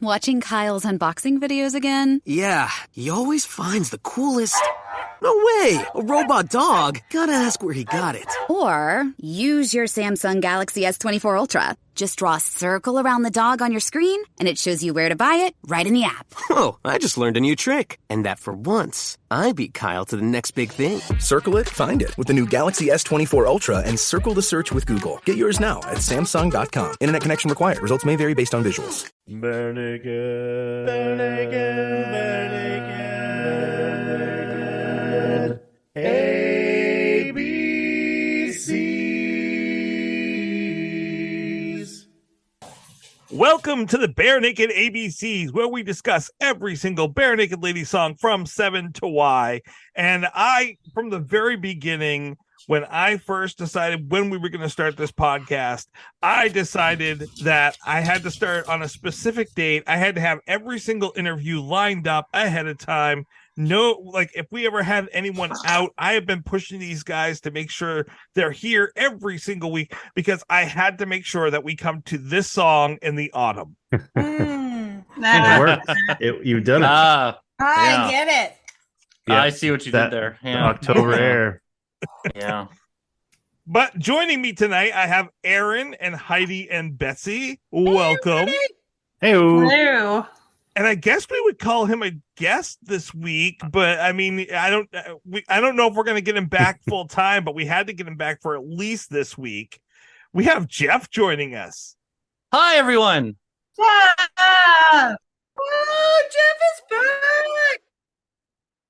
Watching Kyle's unboxing videos again? Yeah, he always finds the coolest... No way! A robot dog? Gotta ask where he got it. Or use your Samsung Galaxy S24 Ultra. Just draw a circle around the dog on your screen, and it shows you where to buy it right in the app. Whoa, I just learned a new trick. And that for once, I beat Kyle to the next big thing. Circle it, find it with the new Galaxy S24 Ultra and circle the search with Google. Get yours now at Samsung.com. Internet connection required. Results may vary based on visuals. Bare naked, bare naked, bare naked, ABCs. Welcome to the Bare Naked ABCs, where we discuss every single Bare Naked Lady song from 7 to Y. And from the very beginning, when I first decided when we were going to start this podcast, I decided that I had to start on a specific date. I had to have every single interview lined up ahead of time. No, like if we ever had anyone out, I have been pushing these guys to make sure they're here every single week because I had to make sure that we come to this song in the autumn. It worked. You've done it. I get it. Yeah, I see what you did there. Yeah. October air. Yeah. But joining me tonight, I have Aaron and Heidi and Betsy. Welcome. Hey. Hello. And I guess we would call him a guest this week, but I mean, I don't know if we're going to get him back full time, but we had to get him back for at least this week. We have Jeff joining us. Hi, everyone. Jeff! Oh, Jeff is back!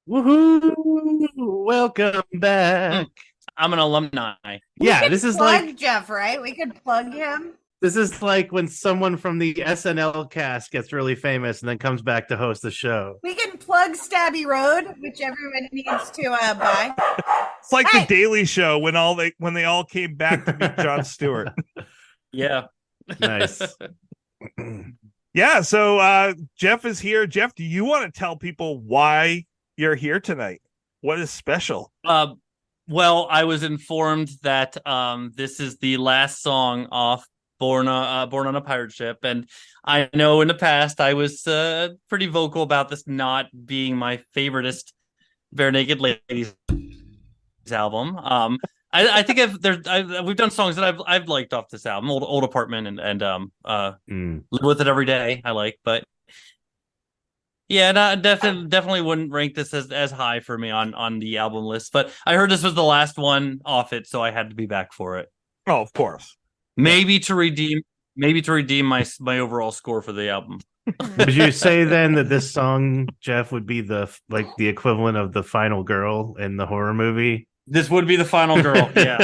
Woohoo! Welcome back. I'm an alumni. Yeah, this is plug like Jeff, right? We could plug him. this is like when someone from the SNL cast gets really famous and then comes back to host the show. We can plug Stabby Road, which everyone needs to buy. It's like the Daily Show when they all came back to meet Jon Stewart. Yeah. Nice. Yeah, so Jeff is here. Jeff, do you want to tell people why you're here tonight? What is special? Well, I was informed that this is the last song off Born on a Pirate Ship, and I know in the past I was pretty vocal about this not being my favoriteest Bare Naked Ladies album. I think we've done songs that I've liked off this album, Old Apartment and Live With It Every Day. I like, but yeah, no, definitely wouldn't rank this as high for me on the album list. But I heard this was the last one off it, so I had to be back for it. Oh, of course. Maybe to redeem my overall score for the album. Would you say then that this song, Jeff, would be the equivalent of the final girl in the horror movie? This would be the final girl. Yeah.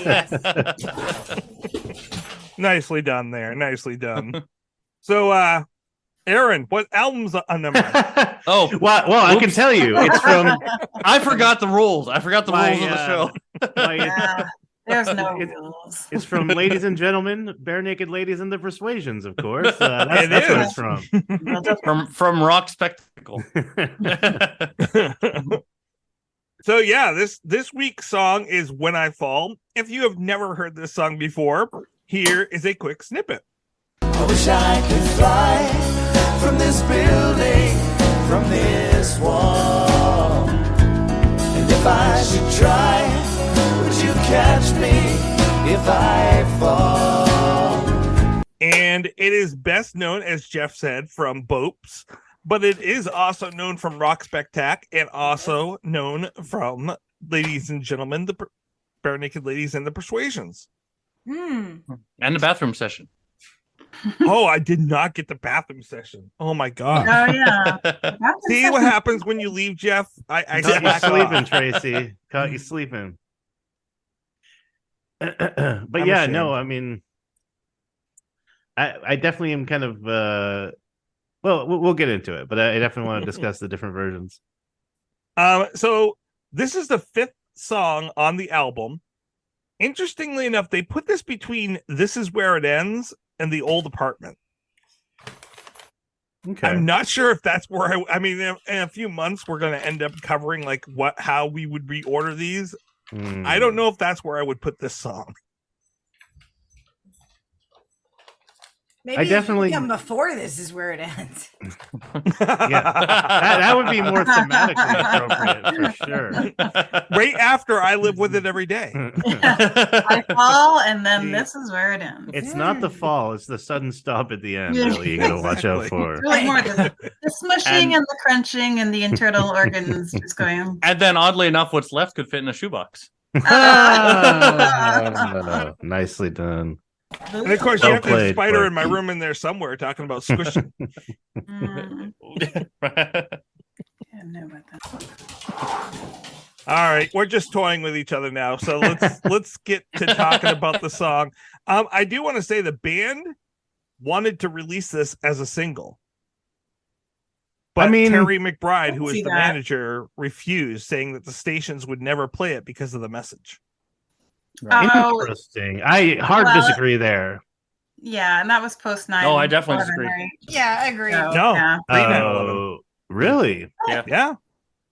Yes. Nicely done there. Nicely done. So, Aaron, what album's on number? Well, I can tell you, it's from. I forgot the rules. Rules of the show. There's no rules. It's from Ladies and Gentlemen, Bare Naked Ladies and the Persuasions, of course. That's what it's from. from Rock Spectacle. So yeah, this week's song is When I Fall. If you have never heard this song before, here is a quick snippet. I wish I could fly from this building, from this wall. And if I should try, would you catch me if I fall? And it is best known, as Jeff said, from Bopes, but it is also known from Rock Spectac and also known from Ladies and Gentlemen, the Bare Naked Ladies and the Persuasions. And the Bathroom Session. Oh, I did not get the Bathroom Session. Oh my god. Oh yeah. See what happens when you leave, Jeff? I Caught you sleeping, Tracy. Caught you sleeping. But yeah, no, I mean, I definitely am kind of. Well, we'll get into it, but I definitely want to discuss the different versions. So this is the 5th song on the album. Interestingly enough, they put this between This Is Where It Ends and The Old Apartment. Okay. I'm not sure if that's where I mean, in a few months, we're going to end up covering like how we would reorder these. I don't know if that's where I would put this song. Maybe I definitely- come before this is where it ends. that would be more thematically appropriate for sure. Right after I live with it every day. I fall, and then this is where it ends. It's not the fall; it's the sudden stop at the end. Really, you got to watch out for. It's really more the smushing and the crunching and the internal organs just going. And then, oddly enough, what's left could fit in a shoebox. Nicely done. And of course, you have the spider in my room in there somewhere talking about squishing. All right, we're just toying with each other now, so let's get to talking about the song. I do want to say the band wanted to release this as a single, but Terry McBride, who was the manager, refused, saying that the stations would never play it because of the message. Interesting. I disagree there. Yeah, and that was post 9. No, I definitely disagree. Right? Yeah, I agree. So, No, yeah. Oh, really? Yeah.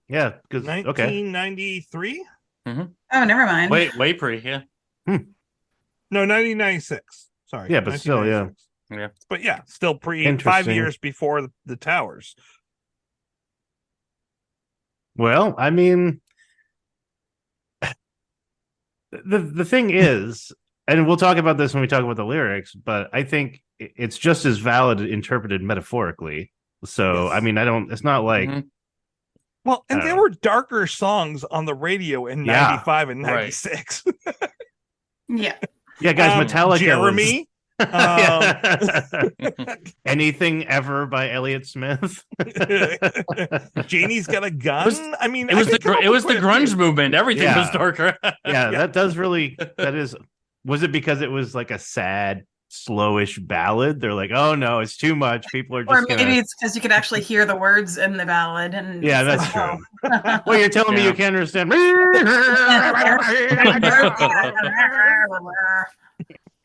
Because 1993. Mm-hmm. Oh, never mind. Way pre. Yeah. No, 1996. Sorry. Yeah, but still, yeah. But yeah, still 5 years before the towers. Well, I mean, the thing is, and we'll talk about this when we talk about the lyrics, but I think it's just as valid interpreted metaphorically. So, I mean, it's not like. Well, and there were darker songs on the radio in 95 and 96. Yeah. Yeah, guys, Metallica. Jeremy. Anything ever by Elliott Smith. Janie's Got a Gun. I mean, it was the grunge movement. Everything was darker. That does really. That is. Was it because it was like a sad, slowish ballad? They're like, oh no, it's too much. People are just. Or maybe it's because you could actually hear the words in the ballad. And yeah, that's true. Well, you're telling me you can't understand.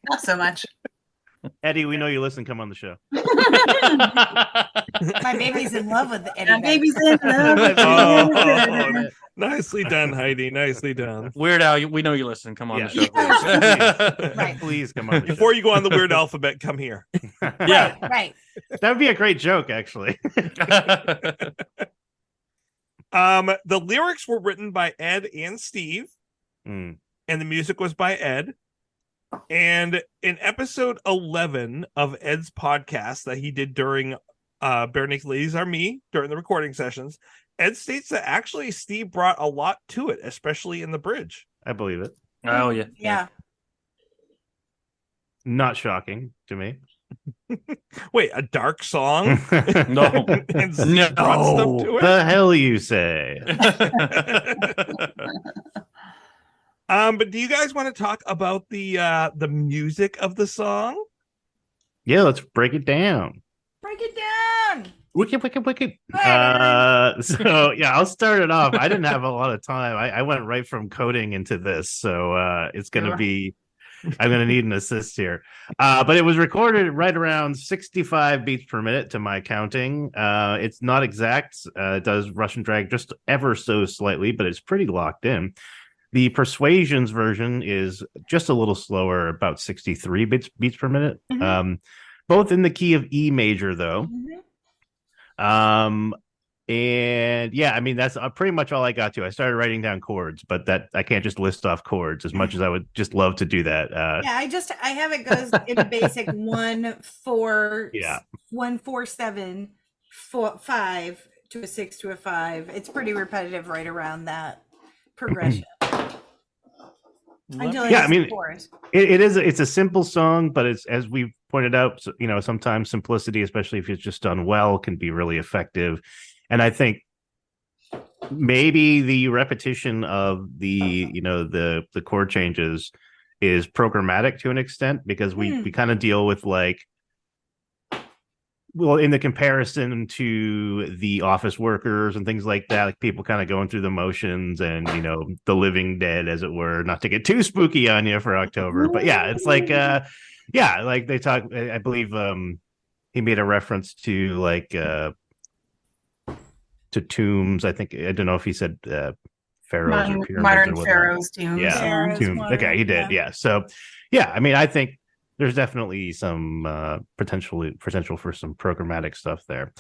Not so much. Eddie, we know you listen. Come on the show. My baby's in love with Eddie. My baby's in love. Nicely done, Heidi. Nicely done. Weird Al, we know you listen. Come on the show. Right. Please come on. Before you go on the weird alphabet, come here. Yeah. Right. That would be a great joke, actually. The lyrics were written by Ed and Steve, and the music was by Ed. And in episode 11 of Ed's podcast that he did during Bare Naked Ladies Are Me during the recording sessions, Ed states that actually Steve brought a lot to it, especially in the bridge. I believe it. Oh, yeah. Yeah. Not shocking to me. Wait, a dark song? No. The hell you say? But do you guys want to talk about the music of the song? Yeah, let's break it down. Break it down. Wicked. So yeah, I'll start it off. I didn't have a lot of time. I went right from coding into this, so it's gonna be. I'm gonna need an assist here. But it was recorded right around 65 beats per minute to my counting. It's not exact. It does Russian drag just ever so slightly, but it's pretty locked in. The Persuasions version is just a little slower, about 63 beats per minute. Both in the key of E major, though. And yeah, I mean, that's pretty much all I got to. I started writing down chords, but that I can't just list off chords as much as I would just love to do that. I have it goes in a basic 1 4 1 4 7 4 5 to a 6 to a 5. It's pretty repetitive right around that progression. It's a simple song, but it's, as we pointed out, sometimes simplicity, especially if it's just done well, can be really effective. And I think maybe the repetition of the chord changes is programmatic to an extent, because we kind of deal with in the comparison to the office workers and things like that, like people kind of going through the motions and, the living dead, as it were, not to get too spooky on you for October. But yeah, it's like they talk, I believe he made a reference to to tombs. I don't know if he said pharaohs or pyramids. Modern pharaohs, tombs. Yeah, tomb. Okay, he did. Yeah. So, yeah, I mean, I think there's definitely some potential for some programmatic stuff there.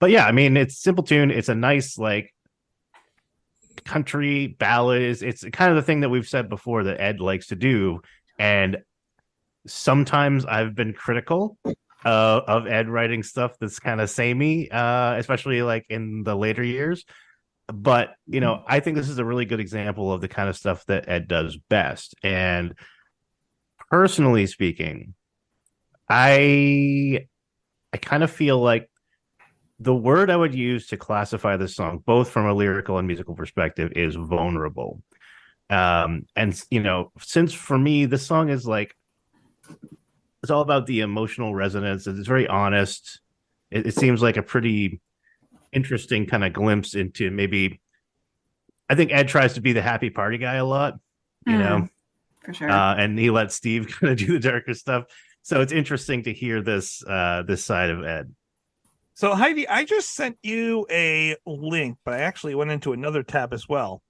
But yeah, I mean, it's simple tune. It's a nice like country ballad. It's kind of the thing that we've said before that Ed likes to do, and sometimes I've been critical of Ed writing stuff that's kind of samey, especially like in the later years. But I think this is a really good example of the kind of stuff that Ed does best. And personally speaking, I kind of feel like the word I would use to classify this song, both from a lyrical and musical perspective, is vulnerable. And since for me, this song is like, it's all about the emotional resonance. It's very honest. It seems like a pretty interesting kind of glimpse into maybe, I think Ed tries to be the happy party guy a lot, for sure. And he lets Steve kind of do the darker stuff. So it's interesting to hear this side of Ed. So Heidi, I just sent you a link, but I actually went into another tab as well.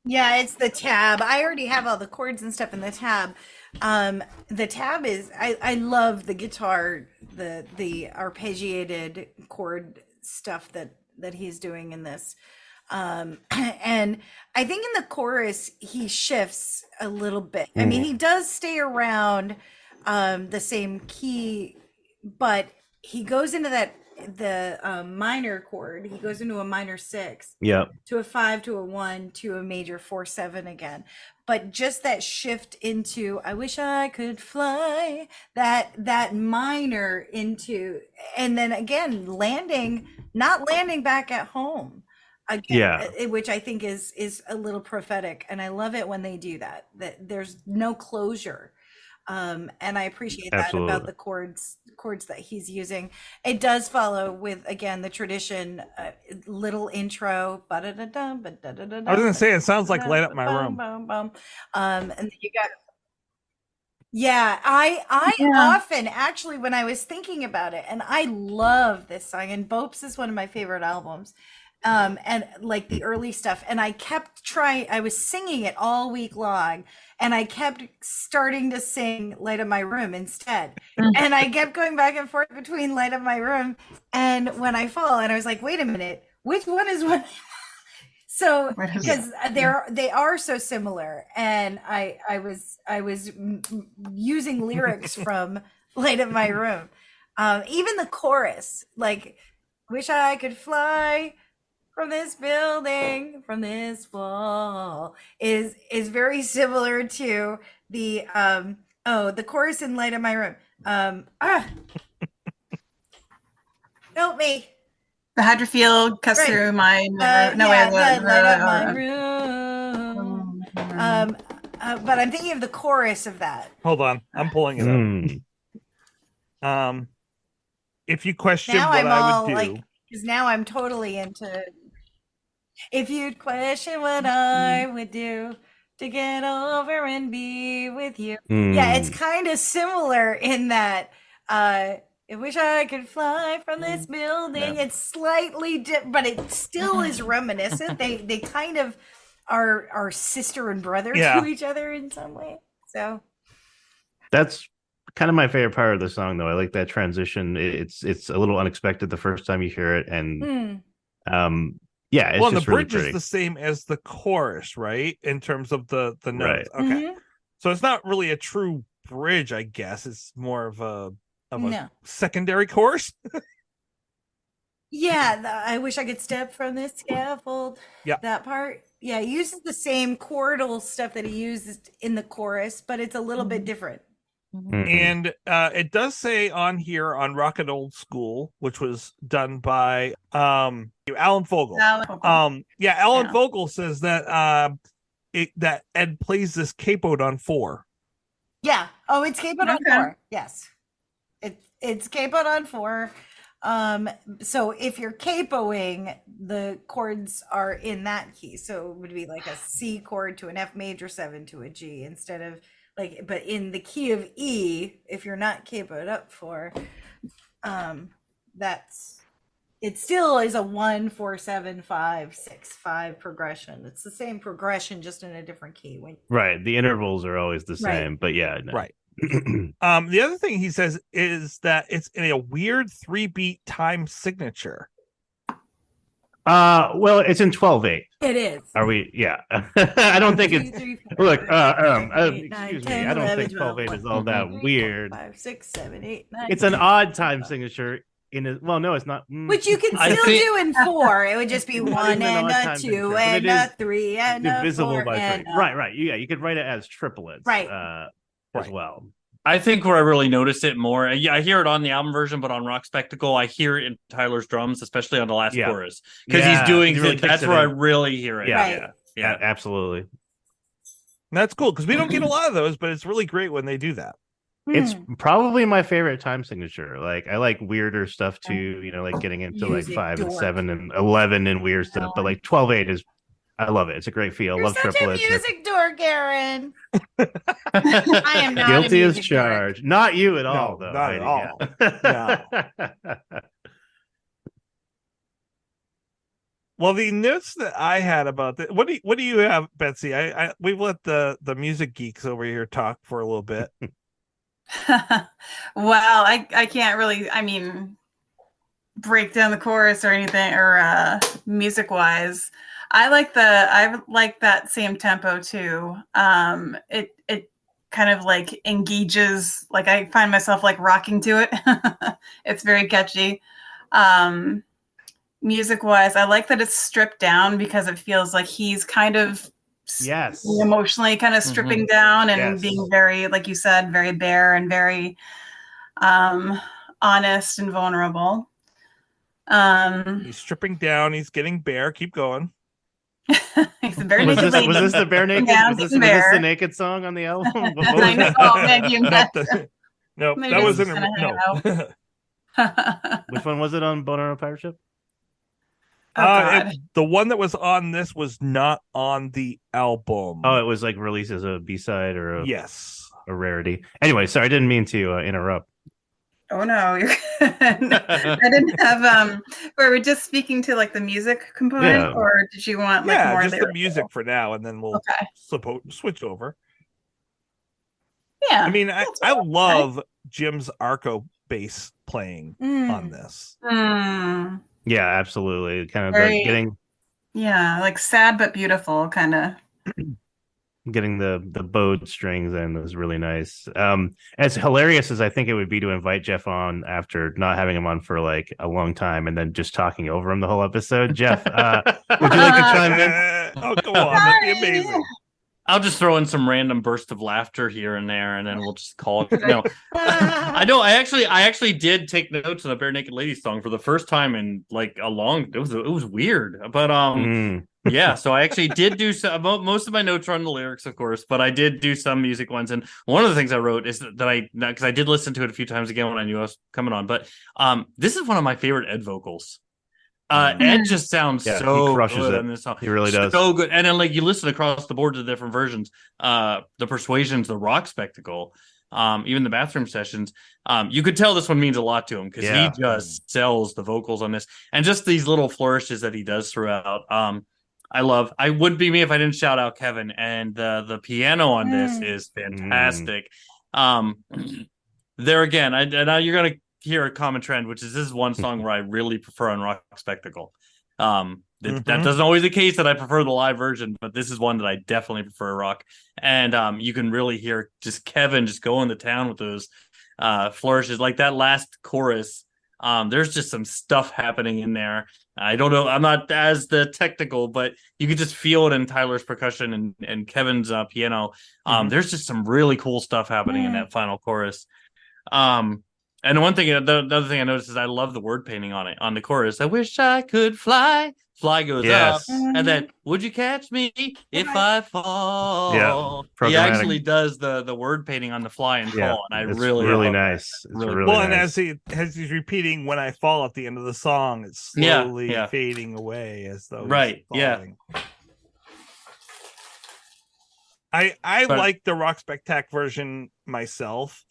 Yeah, it's the tab. I already have all the chords and stuff in the tab. The tab is, I love the guitar, the arpeggiated chord stuff that he's doing in this. And I think in the chorus he shifts a little bit. I mean, he does stay around the same key, but he goes into the minor chord. He goes into a minor 6, to a 5, to a 1, to a major 4/7 again. But just that shift into "I wish I could fly," that minor into, and then again not landing back at home again, which I think is a little prophetic, and I love it when they do that. That there's no closure. And I appreciate that about the chords that he's using. It does follow with, again, the tradition, little intro. I was gonna say it sounds like "Light Up My Room." And you got, I often actually, when I was thinking about it, and I love this song, and Bopes is one of my favorite albums. And like the early stuff, and I kept trying, I was singing it all week long, and I kept starting to sing "Light Up My Room" instead. And I kept going back and forth between "Light Up My Room" and "When I Fall," and I was like, wait a minute, which one is what? So because they are so similar, and I was using lyrics from "Light Up My Room," even the chorus, like "Wish I could fly from this building, from this wall," is very similar to the the chorus in "Light Up My Room." Help me. The hydrofield cuts through my Light Up My Room. But I'm thinking of the chorus of that. Hold on, I'm pulling it up. If you question now what I would do, like, because now I'm totally into. If you'd question what I would do to get over and be with you. Yeah, it's kind of similar in that I wish I could fly from this building. It's slightly different, but it still is reminiscent. They kind of are sister and brother to each other in some way. So that's kind of my favorite part of the song, though. I like that transition. It's a little unexpected the first time you hear it, and it's well, just the bridge really is the same as the chorus, right? In terms of the notes. Right. Okay. So it's not really a true bridge, I guess. It's more of a secondary chorus. I wish I could step from this scaffold. Yeah. That part. Yeah, he uses the same chordal stuff that he used in the chorus, but it's a little bit different. And it does say on here on Rocket Old School, which was done by Alan Vogel. Alan Vogel says that that Ed plays this capoed on 4. Yeah. Oh, it's capoed on 4. Yes. It's capoed on 4. So if you're capoing, the chords are in that key. So it would be like a C chord to an F major 7 to a G instead of like, but in the key of E, if you're not capoed up 4, it still is a 1 4 7 5 6 5 progression. It's the same progression, just in a different key. Right. The intervals are always the same, but yeah. No. Right. The other thing he says is that it's in a weird 3-beat time signature. Well, it's in 12/8. It is. Are we? Yeah. I don't think it's. Look, excuse 9, me. 10, I don't 11, think 12, 12/8 is all that 3, weird. 4, 5, 6, 7, 8, 9. It's an odd time signature. Well, no, it's not. Which you can still do in 4. It would just be 1 and a 2 and a 3 and a 4 and a... Right. Yeah, you could write it as triplets. Right. As well. I think where I really notice it more, I hear it on the album version, but on Rock Spectacle, I hear it in Tyler's drums, especially on the last chorus, because he's doing it. That's where I really hear it. Yeah, absolutely. That's cool because we don't get a lot of those, but it's really great when they do that. It's probably my favorite time signature. Like, I like weirder stuff too, like getting into like 5 and 7 and 11 and weird stuff, but like 12/8 is, I love it. It's a great feel. You're love such triplets. a music dork, Aaron. I am not guilty a as charged. dork. Not you at all, though. Not at all. No. Well, the notes that I had about this, what do you have, Betsy? We've let the music geeks over here talk for a little bit. Well, I can't really, break down the chorus or anything, or music wise. I like that same tempo too. It kind of like engages, like I find myself like rocking to it. It's very catchy. Music wise, I like that it's stripped down because it feels like he's kind of emotionally kind of stripping down and being very, like you said, very bare and very honest and vulnerable. He's stripping down, he's getting bare. Keep going. He's a bare was naked this, was this the bare naked? Was this the naked song on the album? I know. Thank you. No, that wasn't. No. Which one was it on Boner on a Pirate Ship? The one that was on this was not on the album. Oh, it was like released as a B-side or a rarity. Anyway, sorry, I didn't mean to interrupt. Oh no, you're I didn't have were we just speaking to like the music component, or did you want like more just the music for now, and then we'll switch over. Yeah. I mean, I love Jim's arco bass playing on this. Yeah, absolutely. Kind of getting like sad but beautiful, kind of. Getting the bowed strings in was really nice. As hilarious as I think it would be to invite Jeff on after not having him on for like a long time and then just talking over him the whole episode. Jeff, would you like to chime in? Oh, come on, that'd be amazing. I'll just throw in some random burst of laughter here and there, and then we'll just call it. No, I know. I actually did take notes on the Bare Naked Ladies song for the first time in like a long. It was weird, but yeah. So I actually did do some. Most of my notes are on the lyrics, of course, but I did do some music ones. And one of the things I wrote is that because I did listen to it a few times again when I knew I was coming on. But this is one of my favorite Ed vocals. Ed just sounds so he crushes good it. in this song. He really does. So good. And then like you listen across the board to the different versions, the Persuasions, the Rock Spectacle, even the Bathroom Sessions, you could tell this one means a lot to him because he just sells the vocals on this, and just these little flourishes that he does throughout. I love. I wouldn't be me if I didn't shout out Kevin, and the piano on this is fantastic. There again, now you're gonna hear a common trend, which is this is one song where I really prefer on Rock Spectacle. That doesn't always the case that I prefer the live version, but this is one that I definitely prefer rock. And you can really hear just Kevin just going to town with those flourishes, like that last chorus. There's just some stuff happening in there. I don't know. I'm not as the technical, but you can just feel it in Tyler's percussion and Kevin's piano. There's just some really cool stuff happening in that final chorus. And the other thing I noticed is I love the word painting on it, on the chorus. I wish I could fly. Fly goes up. And then, would you catch me if I fall? Yeah. He actually does the word painting on the fly and fall. And it's really really nice. It's really well, nice. And as he's repeating when I fall at the end of the song, it's slowly fading away as though he's falling. I like the Rock Spectac version myself.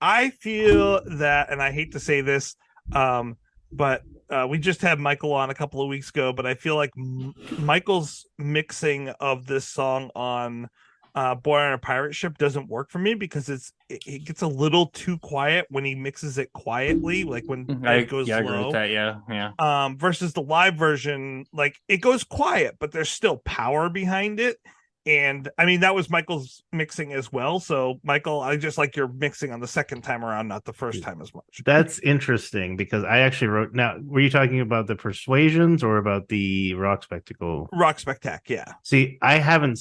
I feel that, and I hate to say this, but we just had Michael on a couple of weeks ago, but I feel like Michael's mixing of this song on Boy on a Pirate Ship doesn't work for me because it gets a little too quiet when he mixes it quietly, like when it goes I low. agree with that. Yeah. Versus the live version, like it goes quiet, but there's still power behind it. And I mean, that was Michael's mixing as well. So, Michael, I just like your mixing on the second time around, not the first time as much. That's interesting because I actually wrote. Now, were you talking about the Persuasions or about the Rock Spectacle? Rock Spectac, yeah. See, I haven't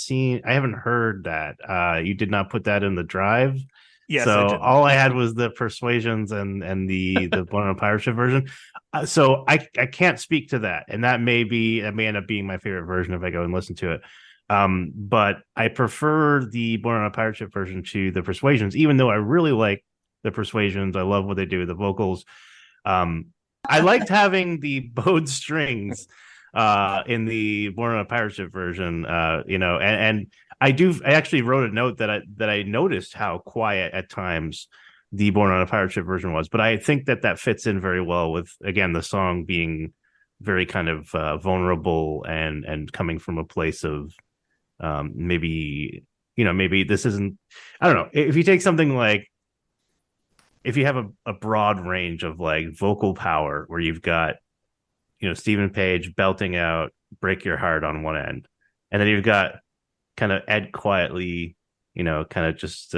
heard that. You did not put that in the drive. Yes, so all I had Mm-hmm. was the Persuasions and the Born on a Pirate Ship version. So I can't speak to that, and that may end up being my favorite version if I go and listen to it. But I prefer the Born on a Pirate Ship version to the Persuasions, even though I really like the Persuasions. I love what they do, the vocals. I liked having the bowed strings in the Born on a Pirate Ship version, and I actually wrote a note that I noticed how quiet at times the Born on a Pirate Ship version was, but I think that fits in very well with, again, the song being very kind of vulnerable and coming from a place of maybe this isn't, I don't know, if you take something like, if you have a broad range of like vocal power where you've got, Stephen Page belting out Break Your Heart on one end, and then you've got kind of Ed quietly, kind of just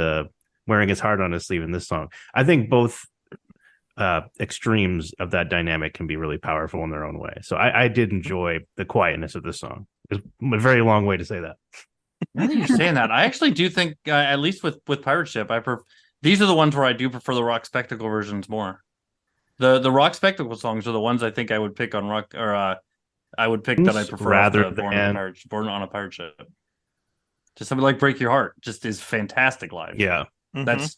wearing his heart on his sleeve in this song. I think both extremes of that dynamic can be really powerful in their own way. So I did enjoy the quietness of this song. It's a very long way to say that. Now that you're saying that, I actually do think, at least with Pirate Ship, these are the ones where I do prefer the Rock Spectacle versions more. The Rock Spectacle songs are the ones I think I would pick on Rock, or I would pick that I prefer rather off the than Born on a Pirate Ship. Just something like Break Your Heart just is fantastic live. Yeah, that's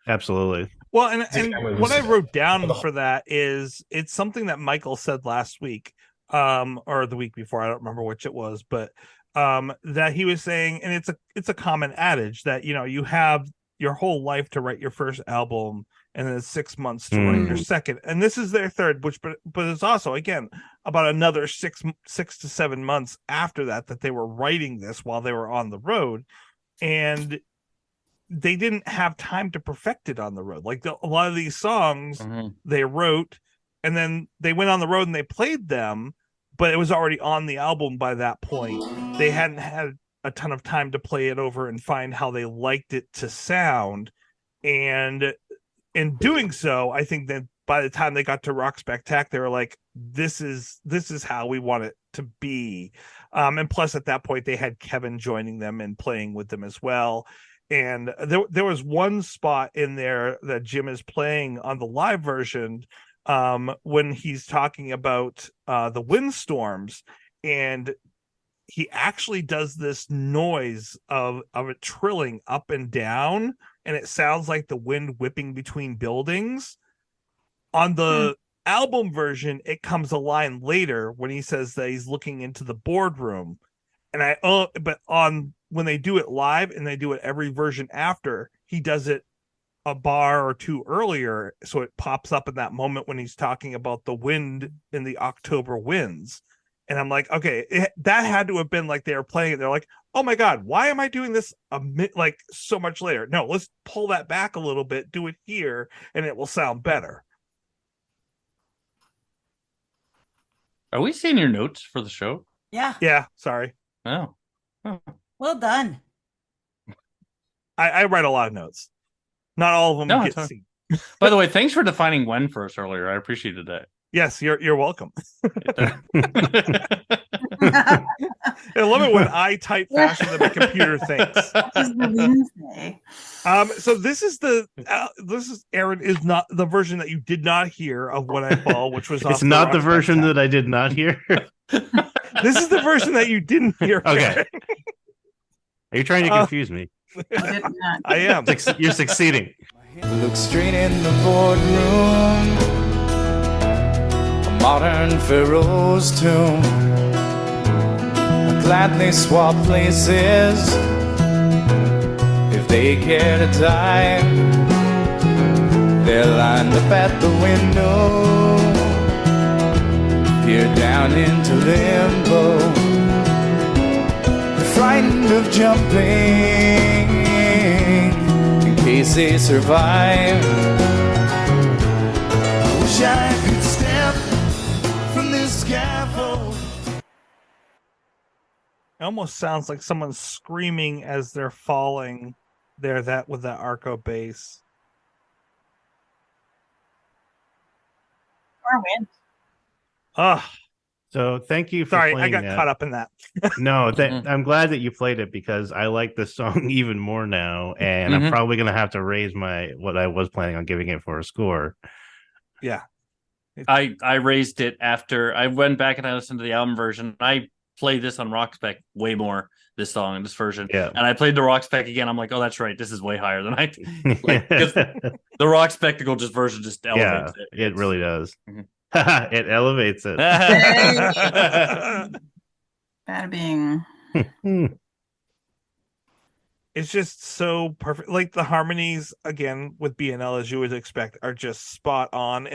absolutely. Well, and what I wrote down for that is it's something that Michael said last week, or the week before. I don't remember which it was, but that he was saying, and it's a common adage that you have your whole life to write your first album, and then 6 months to write your second, and this is their third. But it's also, again, about another 6 to 7 months after that they were writing this while they were on the road, and they didn't have time to perfect it on the road. Like a lot of these songs they wrote, and then they went on the road and they played them, but it was already on the album by that point. They hadn't had a ton of time to play it over and find how they liked it to sound. And in doing so, I think that by the time they got to Rock Spectac, they were like, this is how we want it to be. And plus at that point they had Kevin joining them and playing with them as well. And there was one spot in there that Jim is playing on the live version, when he's talking about the windstorms, and he actually does this noise of it trilling up and down, and it sounds like the wind whipping between buildings. On the album version, it comes a line later when he says that he's looking into the boardroom, and but when they do it live, and they do it every version after, he does it a bar or two earlier, so it pops up in that moment when he's talking about the wind in the October winds. And I'm like, okay, that had to have been like they were playing it. They're like, oh my God, why am I doing this like so much later? No, let's pull that back a little bit, do it here, and it will sound better. Are we seeing your notes for the show? Yeah. Yeah, sorry. Oh. Well done. I write a lot of notes. Not all of them get seen. By the way, thanks for defining when for us earlier. I appreciated that. Yes, you're welcome. I love it when I type faster than my computer thinks. So this is Aaron, is not the version that you did not hear of When I Fall, which was it's not the version that I did not hear. This is the version that you didn't hear. Okay. Are you trying to confuse me? I am. You're succeeding. Look straight in the boardroom, a modern pharaoh's tomb. I'd gladly swap places if they care to die. They're lined up at the window, peer down into limbo. They're frightened end of jumping in case they survive. I wish I could step from this scaffold. It almost sounds like someone's screaming as they're falling there, that with that arco bass. Or wind. Oh, So thank you for sorry, I playing got that. caught up in that. No, I'm glad that you played it because I like the song even more now, and I'm probably gonna have to raise what I was planning on giving it for a score. Yeah, I raised it after I went back and I listened to the album version. I played this on Rock Spec way more, this song and this version. Yeah. And I played the Rock Spec again. I'm like, oh, that's right. This is way higher than I like, because the Rock Spectacle version just elevates it. It really does. It elevates it. Bada bing. it's just so perfect. Like the harmonies again with BNL, as you would expect, are just spot on.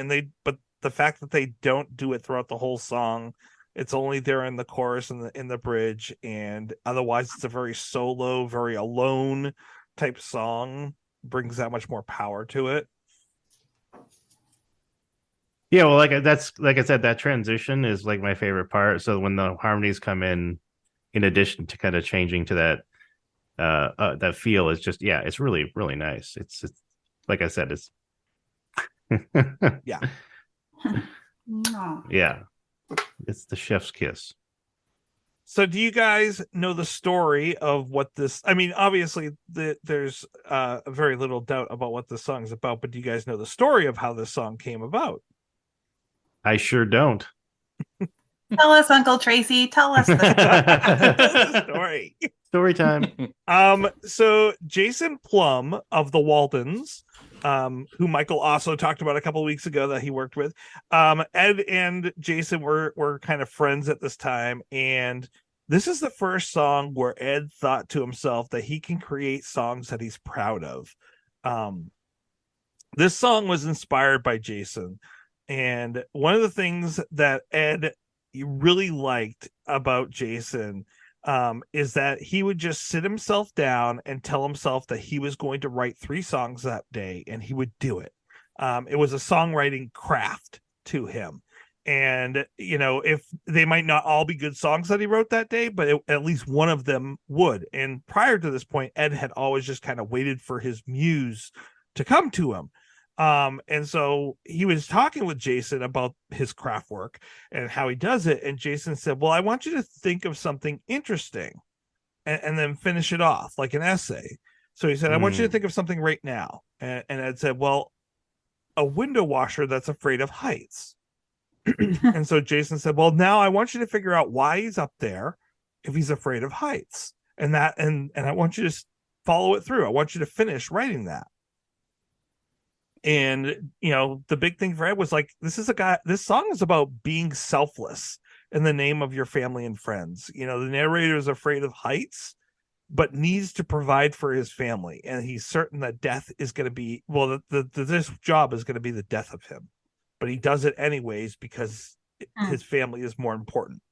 But the fact that they don't do it throughout the whole song, it's only there in the chorus and in the bridge, and otherwise it's a very solo, very alone type song. Brings that much more power to it. Yeah, well, like I said, that transition is like my favorite part. So when the harmonies come in addition to kind of changing to that feel, is just it's really, really nice. It's like I said, it's yeah. Yeah, it's the chef's kiss. So do you guys know the story of what this, I mean, obviously there's very little doubt about what this song is about, but do you guys know the story of how this song came about? I sure don't. Tell us, Uncle Tracy. Tell us the story. Story time. So Jason Plum of the Waldens, who Michael also talked about a couple of weeks ago that he worked with, Ed and Jason were kind of friends at this time, and this is the first song where Ed thought to himself that he can create songs that he's proud of. This song was inspired by Jason, and one of the things that Ed really liked about Jason is that he would just sit himself down and tell himself that he was going to write 3 songs that day, and he would do it. It was a songwriting craft to him. And, if they might not all be good songs that he wrote that day, but at least one of them would. And prior to this point, Ed had always just kind of waited for his muse to come to him. And so he was talking with Jason about his craft work and how he does it. And Jason said, well, I want you to think of something interesting and then finish it off like an essay. So he said, I want you to think of something right now. And Ed said, well, a window washer that's afraid of heights. And so Jason said, well, now I want you to figure out why he's up there if he's afraid of heights. And I want you to follow it through. I want you to finish writing that. And, the big thing for Ed was like, this song is about being selfless in the name of your family and friends. The narrator is afraid of heights, but needs to provide for his family. And he's certain that death is going to be, this job is going to be the death of him. But he does it anyways because his family is more important.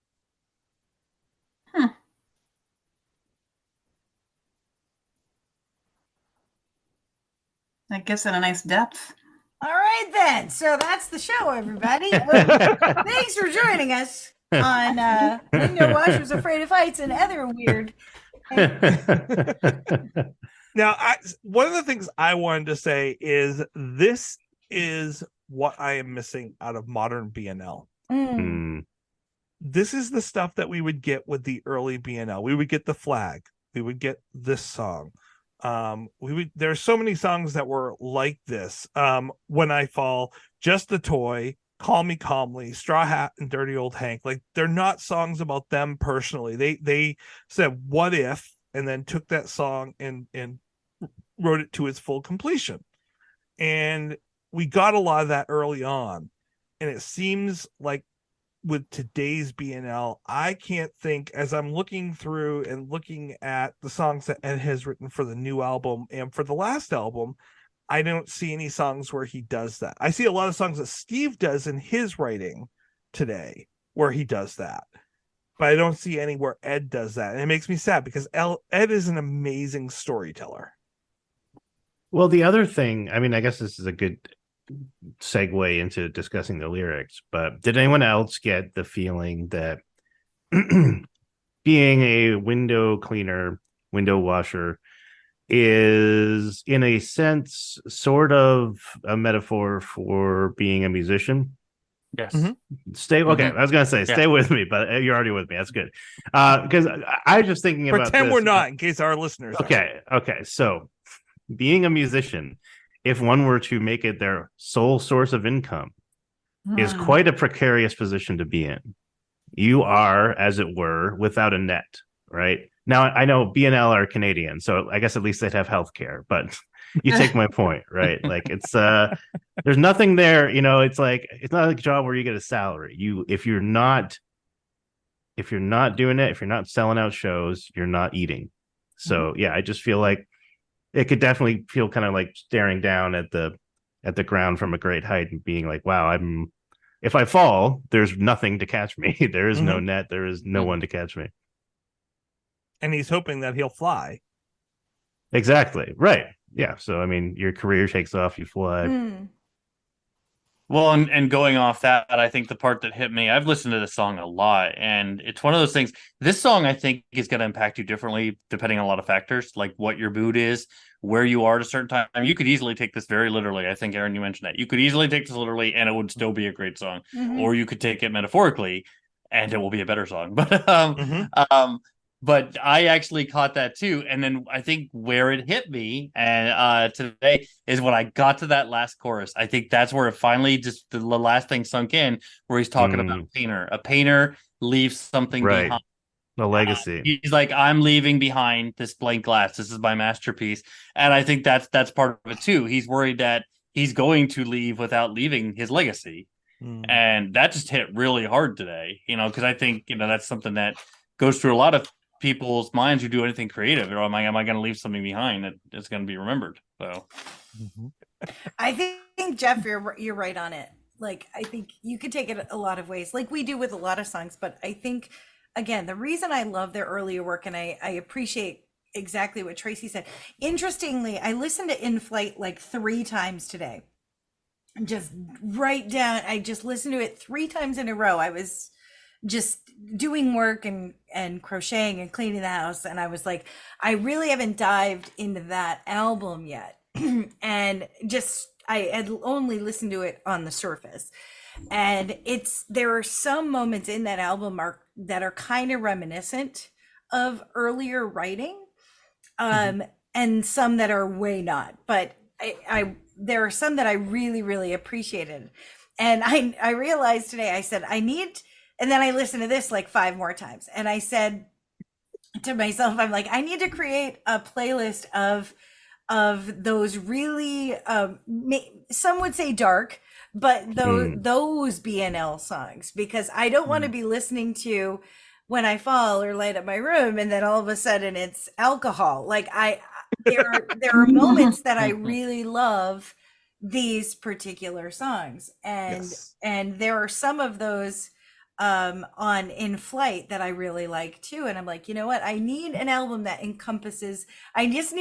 That gives it a nice depth. All right, then. So that's the show, everybody. Thanks for joining us on Window Washers Afraid of Heights and other weird. Now, one of the things I wanted to say is this is what I am missing out of modern BNL. This is the stuff that we would get with the early BNL. We would get the flag. We would get this song. There's so many songs that were like this. When I Fall, Just a Toy, Call Me Calmly, Straw Hat, and Dirty Old Hank. Like, they're not songs about them personally. They said what if, and then took that song and wrote it to its full completion. And we got a lot of that early on. And it seems like with today's BNL, I can't think, as I'm looking through and looking at the songs that Ed has written for the new album and for the last album, I don't see any songs where he does that. I see a lot of songs that Steve does in his writing today where he does that. but I don't see anywhere Ed does that. And it makes me sad because Ed is an amazing storyteller. Well, the other thing, I mean, I guess this is a good segue into discussing the lyrics, but did anyone else get the feeling that being a window cleaner, window washer is, in a sense, sort of a metaphor for being a musician? Yes. Stay okay. I was gonna say stay with me, but you're already with me. That's good. Because I was just thinking about pretend this. We're not, in case our listeners okay. So being a musician, if one were to make it their sole source of income, is quite a precarious position to be in. You are, as it were, without a net, right? Now, I know BNL are Canadian, so I guess at least they'd have healthcare, but you take my point, right? Like it's there's nothing there, it's like it's not a job where you get a salary. If you're not doing it, if you're not selling out shows, you're not eating. So yeah, I just feel like it could definitely feel kind of like staring down at the ground from a great height and being like, wow, if I fall, there's nothing to catch me. There is no net, there is no one to catch me. And he's hoping that he'll fly. Exactly. Right. Yeah. So, I mean, your career takes off, you fly. Well, and going off that, I think the part that hit me, I've listened to this song a lot, and it's one of those things. This song, I think, is going to impact you differently depending on a lot of factors, like what your mood is, where you are at a certain time. I mean, you could easily take this very literally. I think, Aaron, you mentioned that. You could easily take this literally, and it would still be a great song. Or you could take it metaphorically, and it will be a better song. But I actually caught that too. And then I think where it hit me and today is when I got to that last chorus. I think that's where it finally just the last thing sunk in, where he's talking about a painter. A painter leaves something behind. A legacy. He's like, I'm leaving behind this blank glass. This is my masterpiece. And I think that's part of it too. He's worried that he's going to leave without leaving his legacy. And that just hit really hard today, because I think, that's something that goes through a lot of people's minds who do anything creative. Or am I going to leave something behind that is going to be remembered? So I think Jeff, you're right on it. Like, I think you could take it a lot of ways, like we do with a lot of songs. But I think, again, the reason I love their earlier work, and I appreciate exactly what Tracy said. Interestingly, I listened to In Flight like 3 times today. Just right down. I just listened to it 3 times in a row. I was just doing work and crocheting and cleaning the house, and I was like, I really haven't dived into that album yet. And just I had only listened to it on the surface, and there are some moments in that album that are kind of reminiscent of earlier writing, and some that are way not, but there are some that I really, really appreciated. And I realized today, I said, and then I listened to this like 5 more times. And I said to myself, I'm like, I need to create a playlist of those really, some would say dark, but those BNL songs, because I don't want to be listening to When I Fall or Light Up My Room, and then all of a sudden it's alcohol. Like there are moments that I really love these particular songs. And there are some of those on In Flight that I really like too. And I'm like, you know what? I need an album that encompasses, I'm just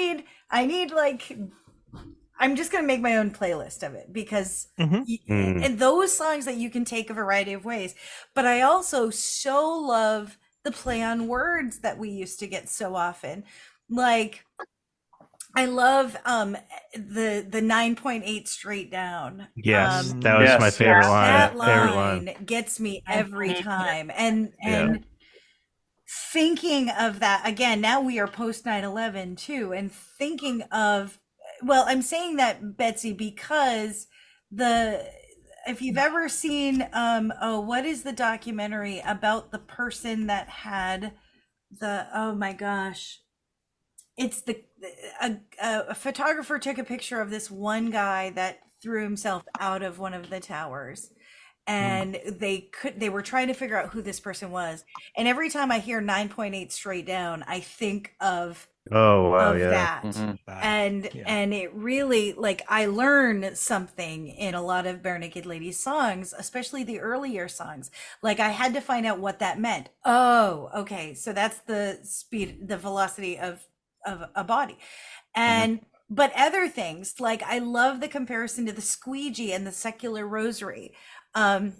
gonna make my own playlist of it, because and those songs that you can take a variety of ways. But I also so love the play on words that we used to get so often. Like, I love the 9.8 straight down. Yes, that was my favorite line. That line gets me every time. And thinking of that again, now we are post 9/11 too, and thinking of, well, I'm saying that, Betsy, because if you've ever seen what is the documentary about the person that had oh my gosh, it's a photographer took a picture of this one guy that threw himself out of one of the towers, and they were trying to figure out who this person was. And every time I hear 9.8 straight down, I think of Oh wow, of yeah. that. Yeah. And it really, like, I learned something in a lot of Bare Naked Ladies songs, especially the earlier songs. Like, I had to find out what that meant. Oh, okay, so that's the speed, the velocity of a body. And but other things, like, I love the comparison to the squeegee and the secular rosary. um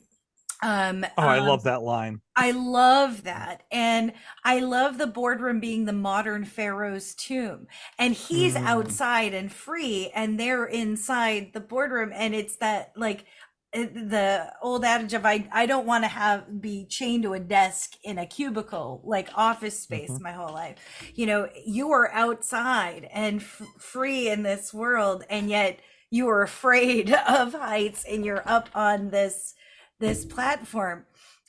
I love that line. I love that. And I love the boardroom being the modern Pharaoh's tomb. And he's outside and free, and they're inside the boardroom. And it's that, like, the old adage of I don't want to be chained to a desk in a cubicle, like office space, my whole life. You know, you are outside and free in this world, and yet you are afraid of heights, and you're up on this platform.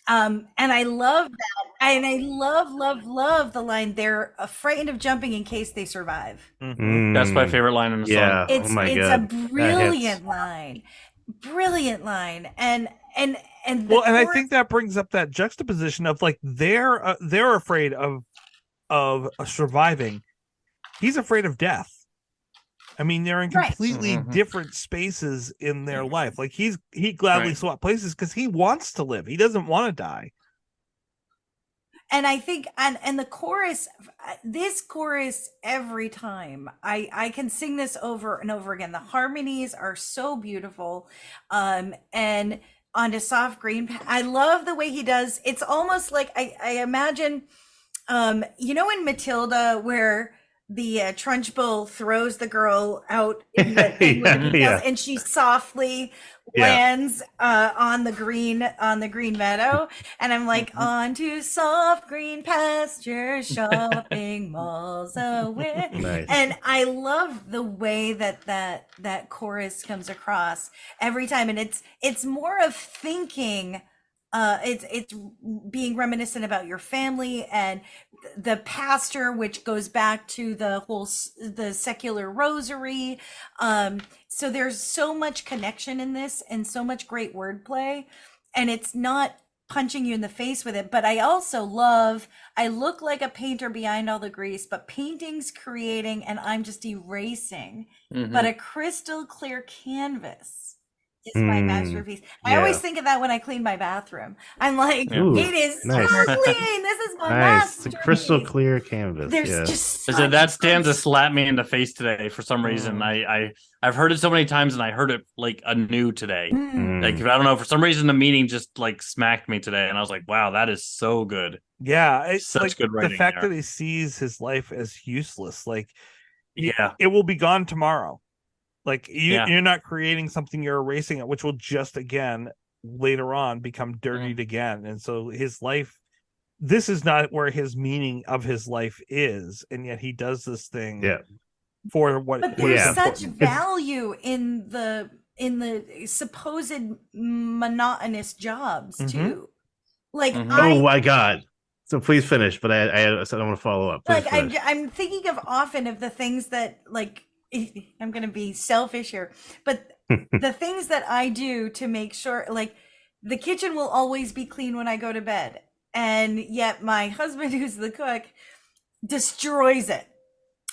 And I love that. And I love the line, they're afraid of jumping in case they survive. That's my favorite line in the song. It's, oh my it's God. a brilliant line. Brilliant line. And I think that brings up that juxtaposition of, like, they're afraid of surviving. He's afraid of death. I mean, they're in completely different spaces in their life. Like, he gladly swap places because he wants to live. He doesn't want to die. And I think, and the chorus, this chorus, every time I can sing this over and over again. The harmonies are so beautiful. And on a soft green, I love the way he does. It's almost like I imagine, you know, in Matilda, where the Trunchbull throws the girl out in the thing with the details, and she softly lands on the green meadow, and I'm like, on to soft green pastures, shopping malls away. Nice. And I love the way that chorus comes across every time, and it's more of thinking. It's being reminiscent about your family and the pastor, which goes back to the secular rosary. So there's so much connection in this and so much great wordplay, and it's not punching you in the face with it. But I also love, I look like a painter behind all the grease, but painting's creating and I'm just erasing. But a crystal clear canvas is my masterpiece. I always think of that when I clean my bathroom. I'm like, it is so clean. This is my masterpiece. It's a crystal clear canvas. There's just that stanza slapped me in the face today for some reason. I've heard it so many times, and I heard it like anew today. Like, I don't know, for some reason the meaning just like smacked me today, and I was like, wow, that is so good. Yeah, it's such like good writing. The fact there. that he sees his life as useless, like, it will be gone tomorrow. Like, you're not creating something, you're erasing it, which will just, again, later on become dirtied again. And so his life, this is not where his meaning of his life is. And yet he does this thing for what. But there's such value in the supposed monotonous jobs too. Like, oh my God. So please finish, but I want to follow up. Please like, I'm thinking of often of the things that, like, I'm going to be selfish here, but the things that I do to make sure, like, the kitchen will always be clean when I go to bed. And yet my husband, who's the cook, destroys it.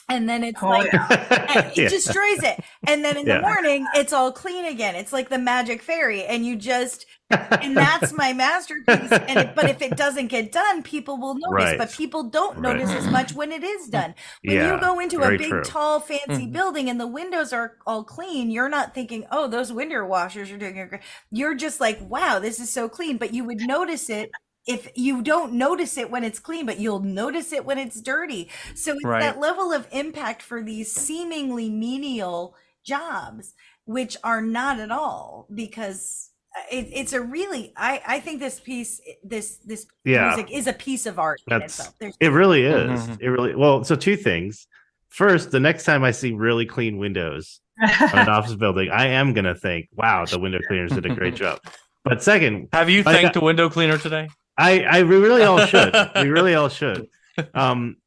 And then it's it destroys it. And then in the morning, it's all clean again. It's like the magic fairy. And you just, and that's my masterpiece. But if it doesn't get done, people will notice. But people don't notice as much when it is done. When you go into a big, tall, fancy building and the windows are all clean, you're not thinking, oh, those window washers are doing it great. You're just like, wow, this is so clean. But you would notice it. If you don't notice it when it's clean, but you'll notice it when it's dirty. So it's that level of impact for these seemingly menial jobs, which are not at all, because it's a really, I think this piece, this music is a piece of art in itself. It really is. It really, well, so two things. First, the next time I see really clean windows on an office building, I am going to think, wow, the window cleaners did a great job. But second, have you thanked a window cleaner today? We really all should. We really all should. It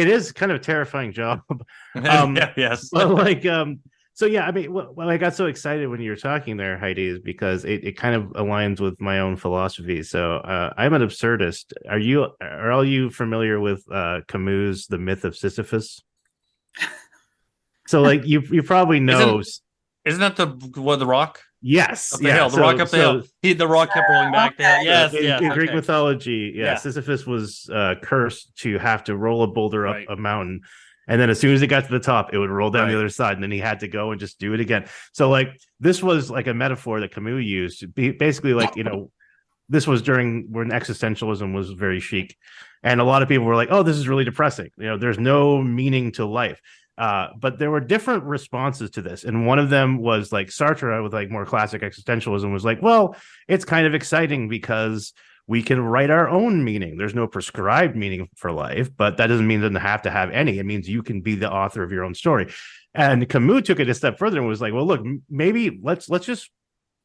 is kind of a terrifying job. Yes. But like, So yeah, I mean, well, I got so excited when you were talking there, Heidi, is because it kind of aligns with my own philosophy. So I'm an absurdist. Are all you familiar with Camus' The Myth of Sisyphus? So like you probably know. Isn't that the rock? Yes, up the hill, the rock up the hill. The rock kept rolling back the hill. Yes, in Greek mythology, Sisyphus was cursed to have to roll a boulder up a mountain, and then as soon as it got to the top, it would roll down the other side, and then he had to go and just do it again. So like this was like a metaphor that Camus used, basically like this was during when existentialism was very chic, and a lot of people were like, "Oh, this is really depressing. There's no meaning to life." But there were different responses to this. And one of them was like Sartre with like more classic existentialism was like, well, it's kind of exciting because we can write our own meaning. There's no prescribed meaning for life, but that doesn't mean it doesn't have to have any. It means you can be the author of your own story. And Camus took it a step further and was like, well, look, maybe let's just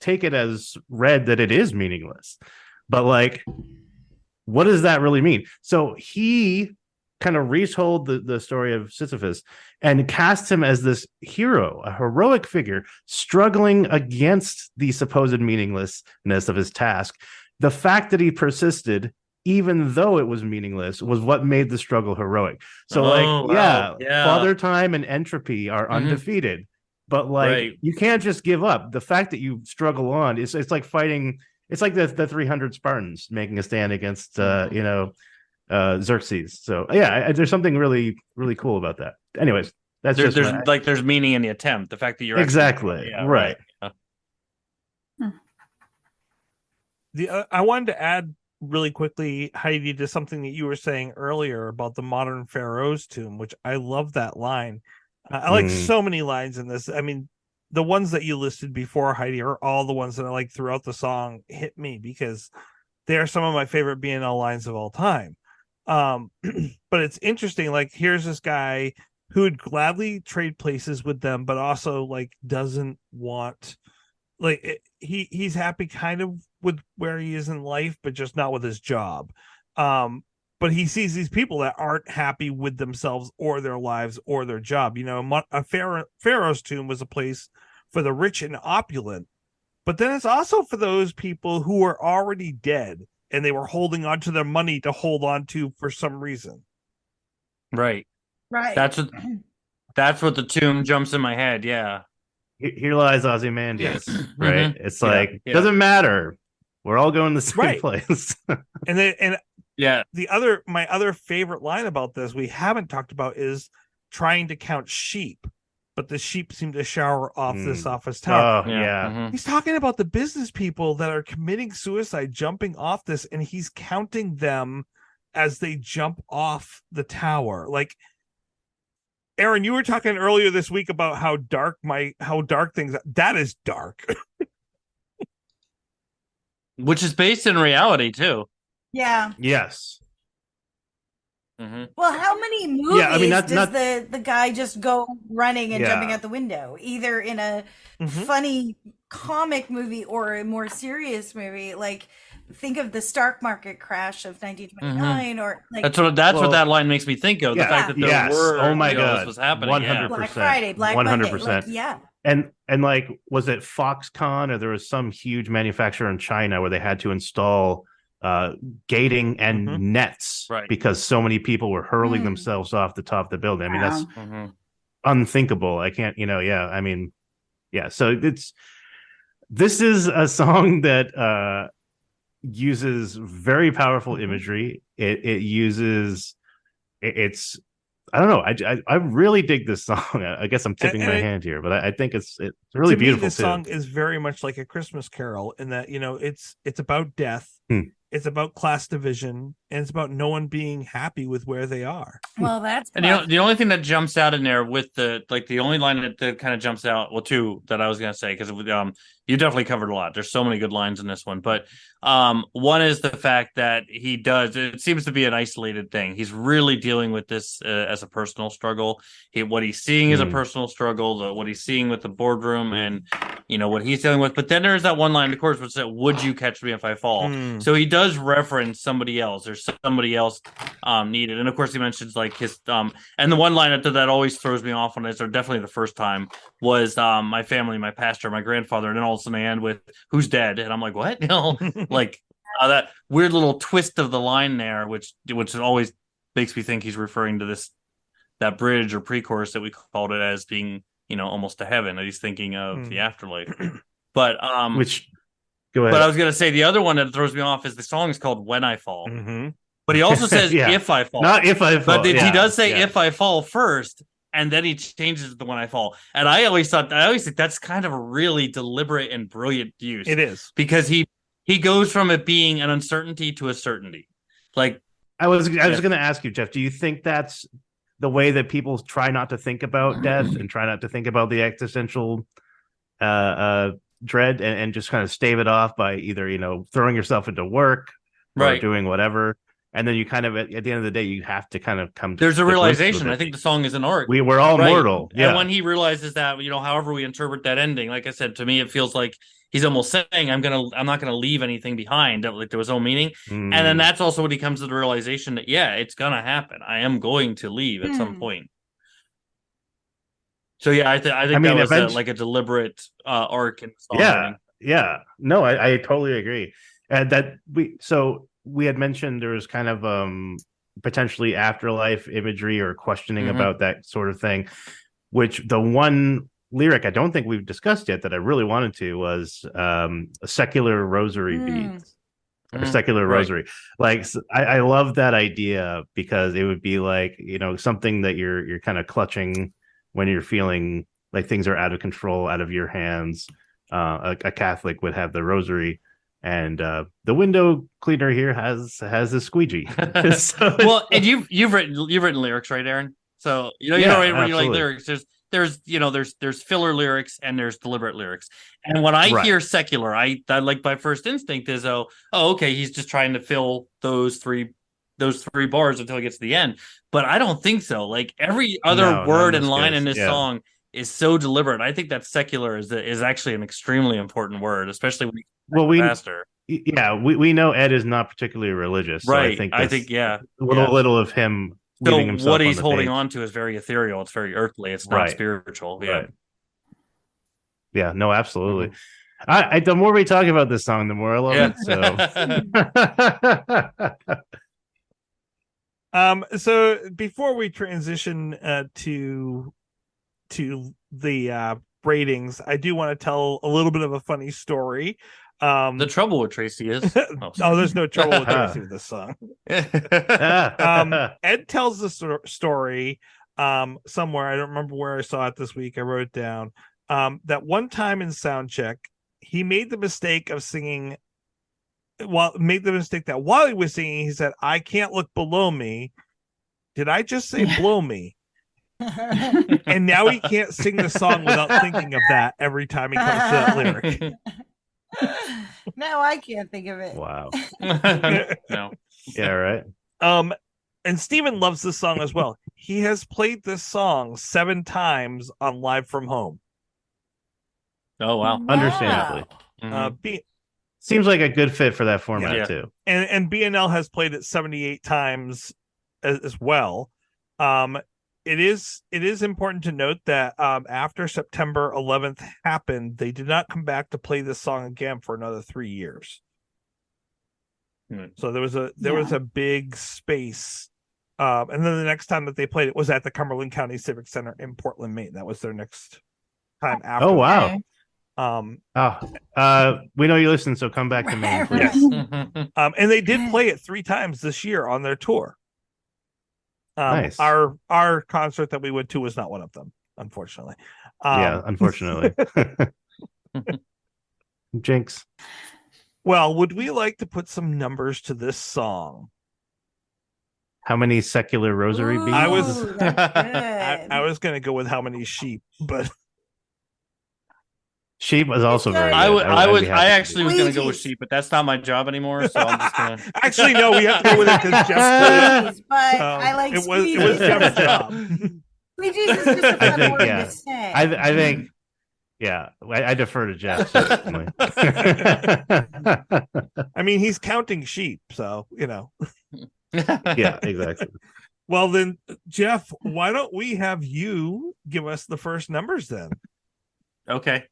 take it as read that it is meaningless. But like, what does that really mean? So he kind of retold the story of Sisyphus and cast him as this hero, a heroic figure struggling against the supposed meaninglessness of his task. The fact that he persisted, even though it was meaningless, was what made the struggle heroic. So Father Time and entropy are undefeated, but like you can't just give up. The fact that you struggle on it's like fighting. It's like the 300 Spartans making a stand against Xerxes. So there's something really, really cool about that. Anyways, there's meaning in the attempt. The fact that you're exactly right. I wanted to add really quickly, Heidi, to something that you were saying earlier about the modern pharaoh's tomb, which I love that line. I like so many lines in this. I mean, the ones that you listed before, Heidi, are all the ones that I like throughout the song hit me because they are some of my favorite BNL lines of all time. But it's interesting, like here's this guy who would gladly trade places with them, but also like doesn't want, like he's happy kind of with where he is in life, but just not with his job. But he sees these people that aren't happy with themselves or their lives or their job. A pharaoh's tomb was a place for the rich and opulent, but then it's also for those people who are already dead and they were holding on to their money to hold on to for some reason. Right. That's what the tomb jumps in my head. Yeah. Here lies Ozymandias. Right. It's like, doesn't matter. We're all going to the same place. My other favorite line about this we haven't talked about is trying to count sheep, but the sheep seem to shower off this office tower. Oh, yeah. He's talking about the business people that are committing suicide, jumping off this, and he's counting them as they jump off the tower. Like, Aaron, you were talking earlier this week about how dark things are. That is dark. Which is based in reality too. Yeah. Yes. Mm-hmm. Well, how many movies does the guy just go running and jumping out the window? Either in a funny comic movie or a more serious movie, like think of the stock market crash of 1929, or like that's what that line makes me think of. The fact that there were this was happening. 100%. Black Friday, Black 100%. Monday, like, And like, was it Foxconn or there was some huge manufacturer in China where they had to install gating and nets because so many people were hurling themselves off the top of the building. I mean, that's unthinkable. I can't, I mean, so this is a song that uses very powerful imagery. It uses I don't know. I really dig this song. I guess I'm tipping my hand here, but I think it's really beautiful. This song is very much like a Christmas carol in that it's about death. It's about class division, and it's about no one being happy with where they are. Well, that's and the only thing that jumps out in there with the only line that kind of jumps out. Well, two that I was gonna say because you definitely covered a lot. There's so many good lines in this one, but one is the fact that it seems to be an isolated thing. He's really dealing with this as a personal struggle. What he's seeing is a personal struggle. What he's seeing with the boardroom and what he's dealing with. But then there's that one line, of course, which said, "Would you catch me if I fall?" So he does does reference somebody else. There's somebody else needed, and of course he mentions like his and the one line that always throws me off on this, or definitely the first time, was my family, my pastor, my grandfather, and then all of a sudden they end with "who's dead," and I'm like, what? Like that weird little twist of the line there, which always makes me think he's referring to that bridge or pre-chorus that we called it as being, almost to heaven. He's thinking of the afterlife. But which go ahead. But I was gonna say the other one that throws me off is the song is called "When I Fall," but he also says "If I Fall," not "If I Fall." But he does say "If I Fall" first, and then he changes it to "When I Fall." And I always think that's kind of a really deliberate and brilliant use. It is, because he goes from it being an uncertainty to a certainty. Like I was going to ask you, Jeff, do you think that's the way that people try not to think about death and try not to think about the existential dread and just kind of stave it off by either, throwing yourself into work or doing whatever. And then you kind of, at the end of the day, you have to kind of come to there's a realization. I think the song is an arc. We're all mortal. Yeah. And when he realizes that, however we interpret that ending, like I said, to me, it feels like he's almost saying, I'm not going to leave anything behind. Like there was no meaning. And then that's also when he comes to the realization that, it's going to happen. I am going to leave at some point. So, I think that was like a deliberate arc in the song. Yeah. No, I totally agree. And that we had mentioned there was kind of potentially afterlife imagery or questioning about that sort of thing, which the one lyric I don't think we've discussed yet that I really wanted to was a secular rosary beads or secular rosary. Like I love that idea because it would be like, something that you're kind of clutching when you're feeling like things are out of control, out of your hands. A Catholic would have the rosary. And the window cleaner here has a squeegee. Well, and you've written lyrics, right, Aaron? So when you like lyrics, there's filler lyrics and there's deliberate lyrics. And when I hear secular, I like my first instinct is okay, he's just trying to fill those three bars until he gets to the end. But I don't think so. Like every other word and line in this song is so deliberate. I think that secular is actually an extremely important word, especially when faster. We know Ed is not particularly religious, so right? I think little of him. So what he's holding on to is very ethereal. It's very earthly. It's not spiritual. Yeah. Right. Yeah. No. Absolutely. The more we talk about this song, the more I love it. So before we transition to the ratings, I do want to tell a little bit of a funny story. The trouble with Tracy is there's no trouble with Tracy with this song. Ed tells the story somewhere. I don't remember where I saw it this week. I wrote it down. That one time in sound check, he made the mistake of singing. While he was singing, he said, "I can't look below me." Did I just say blow me? And now he can't sing the song without thinking of that every time he comes to that lyric. Now I can't think of it. Wow. No. Yeah, right. And Steven loves this song as well. He has played this song 7 times on Live from Home. Oh wow. Understandably. Seems like a good fit for that format too. And BNL has played it 78 times as well. It is important to note that after September 11th happened, they did not come back to play this song again for another 3 years. So there was a big space, and then the next time that they played it was at the Cumberland County Civic Center in Portland, Maine. That was their next time after. Oh wow! We know you listen, so come back to Maine, please. And they did play it 3 times this year on their tour. Nice. Our concert that we went to was not one of them, unfortunately. Unfortunately. Jinx. Well, would we like to put some numbers to this song? How many secular rosary beads? I was going to go with how many sheep, but sheep was also very good. I actually was going to go with sheep, but that's not my job anymore. So I'm just going to. Actually, no, we have to go with it because Jeff. But I like it was Jeff's job. Squeegees is just a fun word to say. I think Yeah, I defer to Jeff certainly. I mean, he's counting sheep, so Yeah, exactly. Well, then, Jeff, why don't we have you give us the first numbers then? Okay.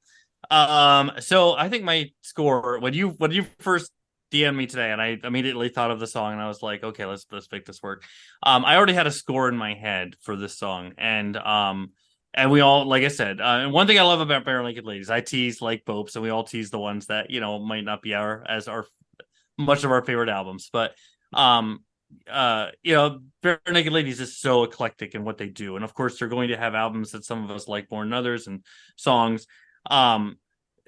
So I think my score when you first DM'd me today, and I immediately thought of the song, and I was like, okay, let's make this work. I already had a score in my head for this song, and we all, like I said, and one thing I love about Bare Naked Ladies, I tease like Bopes, and we all tease the ones that might not be our much of our favorite albums, but Bare Naked Ladies is so eclectic in what they do, and of course they're going to have albums that some of us like more than others, and songs.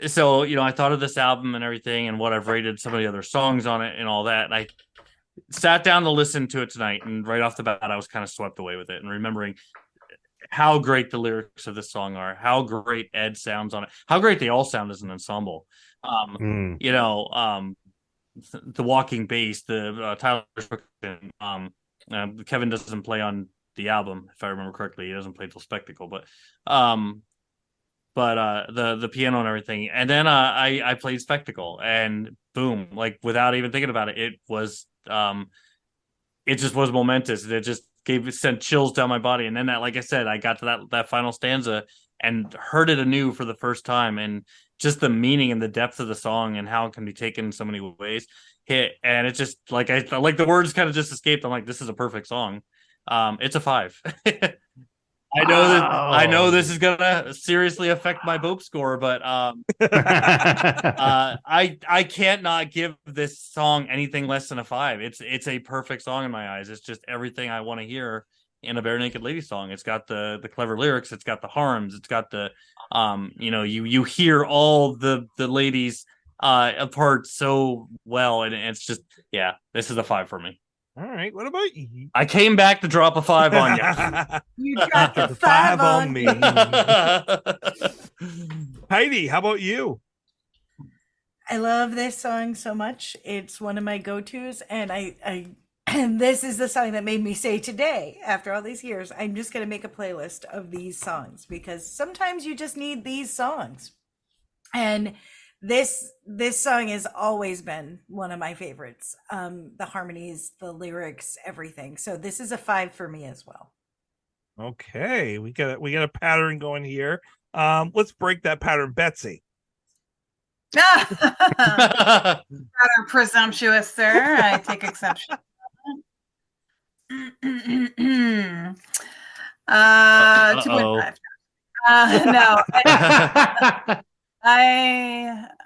So I thought of this album and everything, and what I've rated some of the other songs on it and all that, and I sat down to listen to it tonight, and right off the bat I was kind of swept away with it, and remembering how great the lyrics of this song are, how great Ed sounds on it, how great they all sound as an ensemble. The walking bass, the Tyler Kevin doesn't play on the album, if I remember correctly. He doesn't play till Spectacle, but the piano and everything. And then I played Spectacle, and boom, like without even thinking about it, it just was momentous. It just sent chills down my body. And then like I said, I got to that final stanza and heard it anew for the first time, and just the meaning and the depth of the song and how it can be taken in so many ways hit. And it's just like I like the words kind of just escaped. I'm like, this is a perfect song. It's a 5. I know this is gonna seriously affect my Bope score, but I can't not give this song anything less than a 5. It's a perfect song in my eyes. It's just everything I want to hear in a Bare Naked Lady song. It's got the clever lyrics, it's got the harms, it's got the you hear all the ladies apart so well, and it's just, yeah, this is a 5 for me. All right, what about you? I came back to drop a 5 on you. You dropped a 5 on me. Heidi, how about you? I love this song so much. It's one of my go-tos, and and this is the song that made me say today, after all these years, I'm just going to make a playlist of these songs, because sometimes you just need these songs. And this song has always been one of my favorites. The harmonies, the lyrics, everything. So this is a 5 for me as well. Okay, we got a pattern going here. Let's break that pattern, Betsy. Rather presumptuous, sir. I take exception. 2.5. No.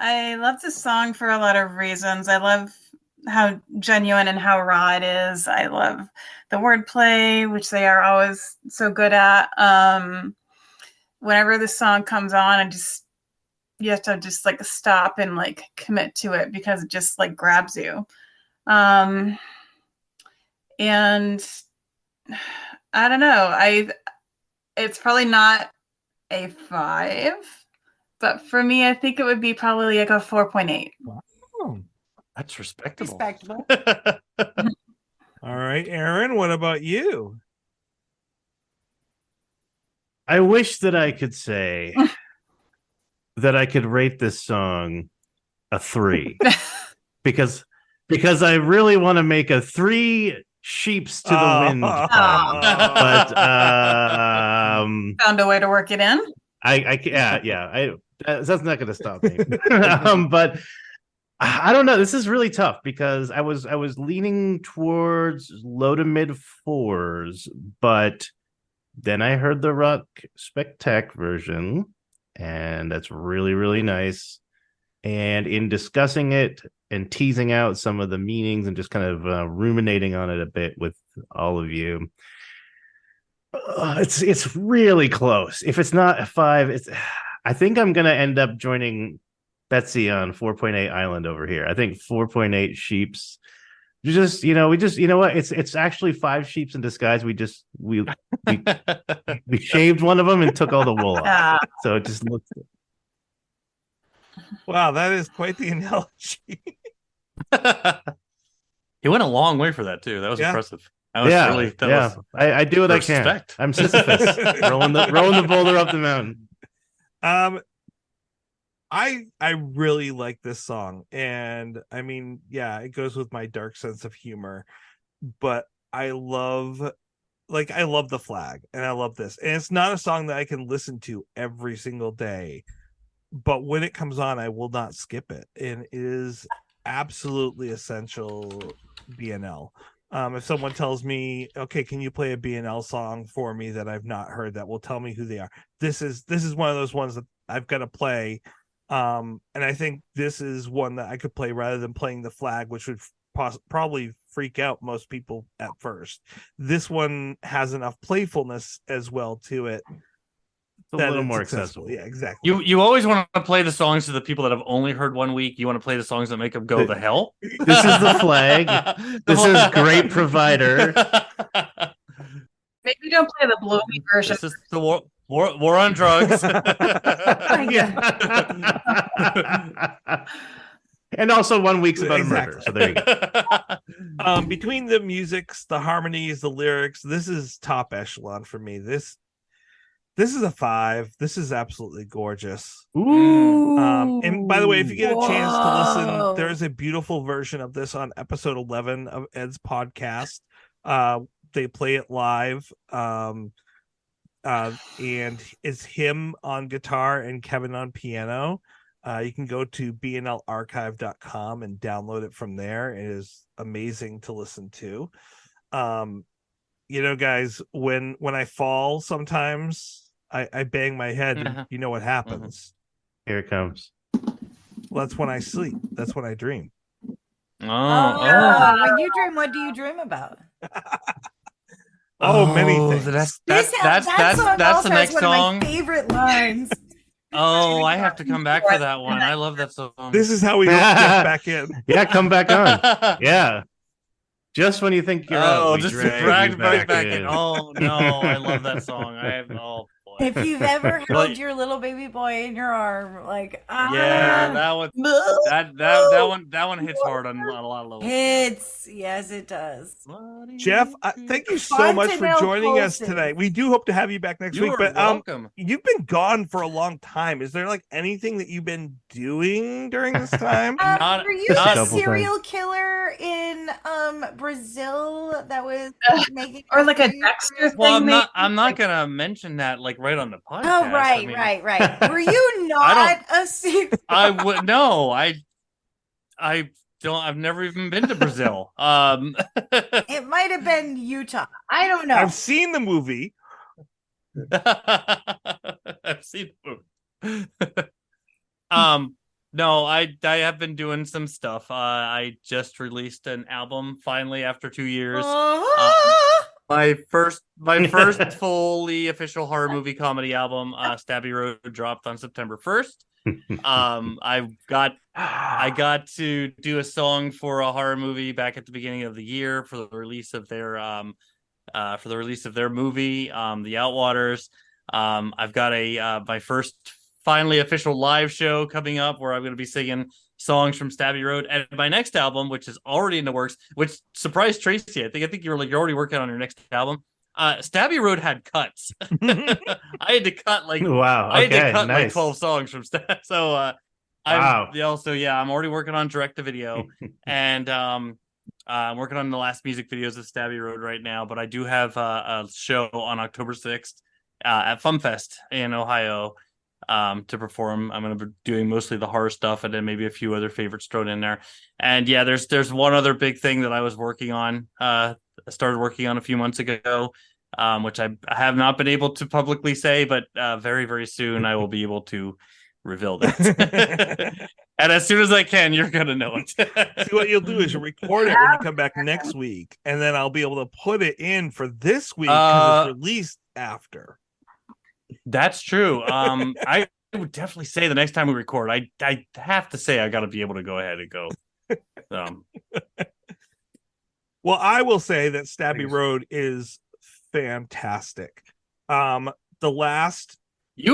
I love this song for a lot of reasons. I love how genuine and how raw it is. I love the wordplay, which they are always so good at. Whenever this song comes on, you have to just like stop and like commit to it, because it just like grabs you. And I don't know. It's probably not a 5. But for me, I think it would be probably like a 4.8. Wow. That's respectable. All right, Aaron, what about you? I wish that I could say that I could rate this song a 3. because I really want to make a 3 sheeps to the wind. But found a way to work it in. That's not going to stop me. But I don't know. This is really tough, because I was leaning towards low to mid 4s, but then I heard the Rock Spectac version, and that's really, really nice. And in discussing it and teasing out some of the meanings and just kind of ruminating on it a bit with all of you, it's really close. If it's not a 5, I think I'm gonna end up joining Betsy on 4.8 Island over here. I think 4.8 sheeps. It's actually 5 sheeps in disguise. We shaved one of them and took all the wool off. So it just looks. Wow, that is quite the analogy. He went a long way for that too. That was impressive. I do what I can. I'm Sisyphus, rolling the boulder up the mountain. I really like this song, and I mean, yeah, it goes with my dark sense of humor, but I love the flag, and I love this, and it's not a song that I can listen to every single day, but when it comes on, I will not skip it, and it is absolutely essential BNL. If someone tells me, okay, can you play a BNL song for me that I've not heard that will tell me who they are, this is one of those ones that I've got to play. And I think this is one that I could play rather than playing the flag, which would probably freak out most people at first. This one has enough playfulness as well to it. It's a little more accessible. Yeah, exactly. You always want to play the songs to the people that have only heard 1 week. You want to play the songs that make them go the hell. This is the flag. This is great provider. Maybe don't play the Blowme version. This is the war on drugs. And also 1 week's about a murder. So there you go. Between the musics, the harmonies, the lyrics, this is top echelon for me. This is a 5. This is absolutely gorgeous. Ooh. And by the way, if you get a chance to listen, there's a beautiful version of this on episode 11 of Ed's podcast. They play it live. And it's him on guitar and Kevin on piano. You can go to bnlarchive.com and download it from there. It is amazing to listen to. Guys, when I fall sometimes, I bang my head, and you know what happens. Here it comes. Well, that's when I sleep. That's when I dream. When you dream, what do you dream about? Many things. That's the next one song. Of my favorite lines. Oh, I have to come back for that one. I love that song. This is how we get back in. Yeah, come back on. Yeah. Just when you think you're out, just drag back in. Oh no, I love that song. Boy. If you've ever held your little baby boy in your arm, yeah, that one hits hard on a lot of levels. Yes, it does. Jeff, thank you so much for joining us today. We do hope to have you back next week. But welcome. You've been gone for a long time. Is there anything that you've been doing during this time? Were you a serial killer in Brazil that was making or like a Dexter thing? Well, I'm not gonna mention that right on the podcast. Oh, right. Were you not a secret? I would no. I don't. I've never even been to Brazil. It might have been Utah. I don't know. I've seen the movie. I've seen the movie. No, I have been doing some stuff. I just released an album finally after 2 years. My first fully official horror movie comedy album, Stabby Road, dropped on September 1st. I got to do a song for a horror movie back at the beginning of the year for the release of their movie, The Outwaters. I've got my first finally official live show coming up where I'm going to be singing songs from Stabby Road, and my next album, which is already in the works, which surprised Tracy. I think you're already working on your next album. Stabby Road had cuts. I had to cut like 12 songs from Stabby. So I'm already working on direct to video, and I'm working on the last music videos of Stabby Road right now. But I do have a show on October 6th at FumFest in Ohio. To perform. I'm going to be doing mostly the horror stuff and then maybe a few other favorites thrown in there. And yeah, there's one other big thing that I was working on. I started working on a few months ago, which I have not been able to publicly say, but very, very soon I will be able to reveal that. And as soon as I can, you're going to know it. See, what you'll do is you'll record it when you come back next week, and then I'll be able to put it in for this week because it's released after. That's true. I would definitely say the next time we record, I have to say I got to be able to go ahead and go. Well, I will say that Stabby Road is fantastic. You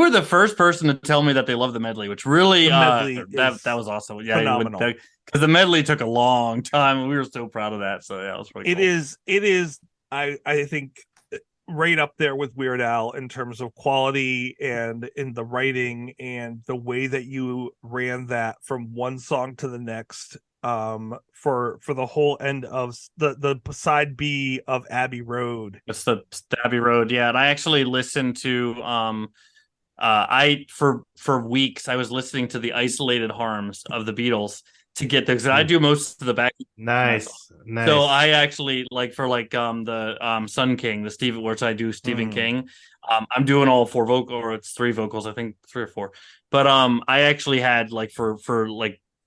were the first person to tell me that they love the medley, which really that was awesome. Yeah, phenomenal. Because the medley took a long time, and we were so proud of that. So yeah, it was really cool. It is. I think right up there with Weird Al in terms of quality and in the writing and the way that you ran that from one song to the next. For the whole end of the side B of Abbey Road. It's the Abbey Road, yeah. And I actually listened to for weeks I was listening to the isolated harms of the Beatles to get this. I do most of the back. Nice. So I actually the Sun King, the Stephen, which I do Stephen King. I'm doing all 4 vocal, or it's 3 vocals, I think 3 or 4. But I actually had for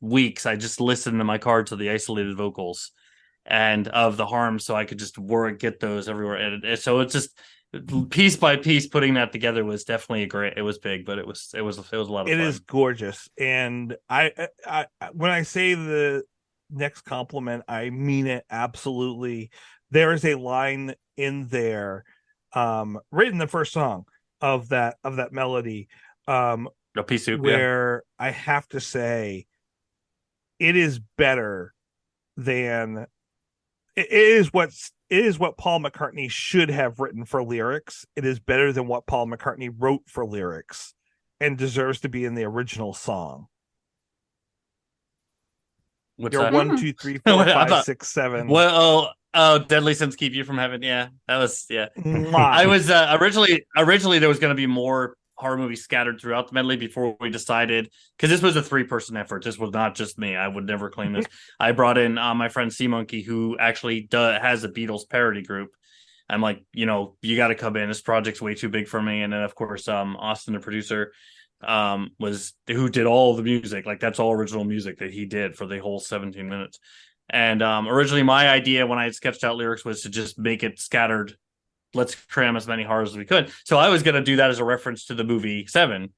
weeks I just listened to my car to the isolated vocals and of the harms, so I could just get those everywhere. And so it's just piece by piece putting that together was definitely it was big, but it was a lot of fun. It is gorgeous. And I when I say the next compliment, I mean it absolutely. There is a line in there right in the first song of that melody Pea Soup, where I have to say it is better than it is what Paul McCartney should have written for lyrics. It is better than what Paul McCartney wrote for lyrics and deserves to be in the original song. What's Your that? 1, 2, 3, 4, 5, 6, 7. Well, Deadly Sins Keep You From Heaven. Yeah, that was, yeah. I was originally there was going to be more horror movies scattered throughout the medley before we decided, because this was a 3-person effort. This was not just me. I would never claim this. I brought in my friend Sea Monkey, who actually has a Beatles parody group. I'm like, you got to come in. This project's way too big for me. And then of course, Austin, the producer, was who did all the music. Like that's all original music that he did for the whole 17 minutes. And originally my idea when I had sketched out lyrics was to just make it scattered. Let's cram as many horrors as we could. So I was going to do that as a reference to the movie 7.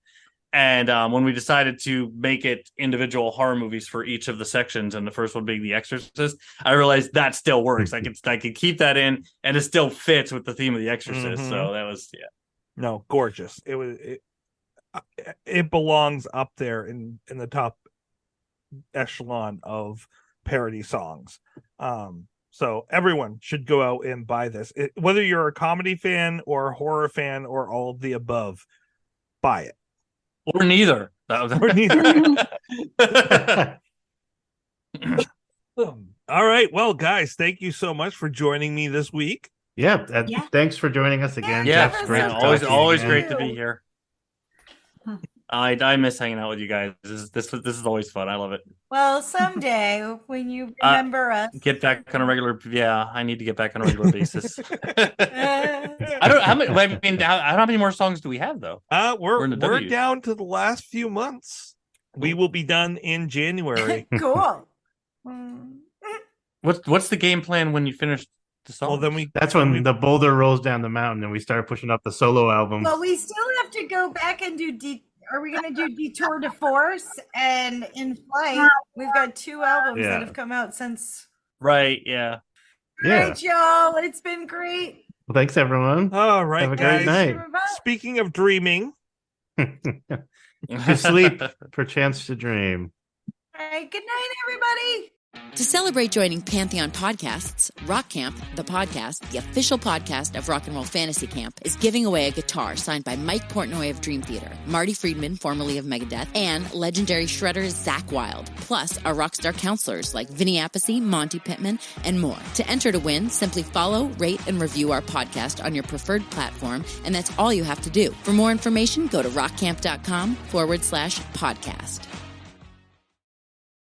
And when we decided to make it individual horror movies for each of the sections, and the first one being The Exorcist, I realized that still works. I could keep that in, and it still fits with the theme of The Exorcist. So that was, yeah. No, gorgeous. It belongs up there in the top echelon of parody songs. So everyone should go out and buy this. Whether you're a comedy fan or a horror fan or all of the above, buy it. Or neither. Or neither. All right. Well, guys, thank you so much for joining me this week. Yeah. Thanks for joining us again. Yeah, Jeff. Great. Always great to be here. I miss hanging out with you guys. This is always fun. I love it. Well, someday when you remember us, get back on a regular. Yeah, I need to get back on a regular basis. I don't. How many more songs do we have though? We're down to the last few months. We will be done in January. Cool. What's the game plan when you finish the song? Well, then that's when the boulder rolls down the mountain and we start pushing up the solo album. Well, we still have to go back and do. Are we going to do Detour de Force and In Flight? We've got 2 albums that have come out since. Right. Yeah. All right, y'all. It's been great. Well, thanks, everyone. All right. Have a great night. Speaking of dreaming, to sleep, perchance to dream. All right. Good night, everybody. To celebrate joining Pantheon Podcasts, Rock Camp, the podcast, the official podcast of Rock and Roll Fantasy Camp, is giving away a guitar signed by Mike Portnoy of Dream Theater, Marty Friedman, formerly of Megadeth, and legendary shredder Zakk Wylde, plus our rockstar counselors like Vinny Appice, Monty Pittman, and more. To enter to win, simply follow, rate, and review our podcast on your preferred platform, and that's all you have to do. For more information, go to rockcamp.com/podcast.